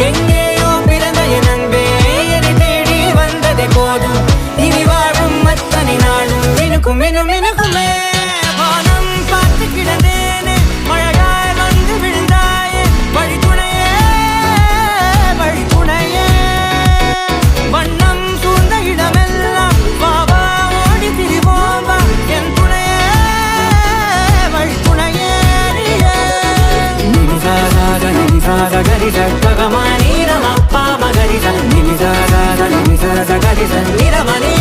எங்கேயோ பிறந்த என் அன்பே என்னை தேடி வந்ததே போதும். இனி வாழும் அத்தனை நாளும் மினுக்கும் மினும் மினுக்குமே. வானம் பார்த்து கிடந்தேனே மழையாய் வந்து விழுந்தாயே வழித்துணையே வழித்துணையே. வண்ணம் சூழ்ந்த இடமெல்லாம் வாவா ஓடி திரிவோம் வா என் துணையே வழித்துணையே. நிமிசாத நிமிசாத கரிச பகமானி ரமப்பா மகரிச நிமிசாத நிமிசாத கரிச நிரமணி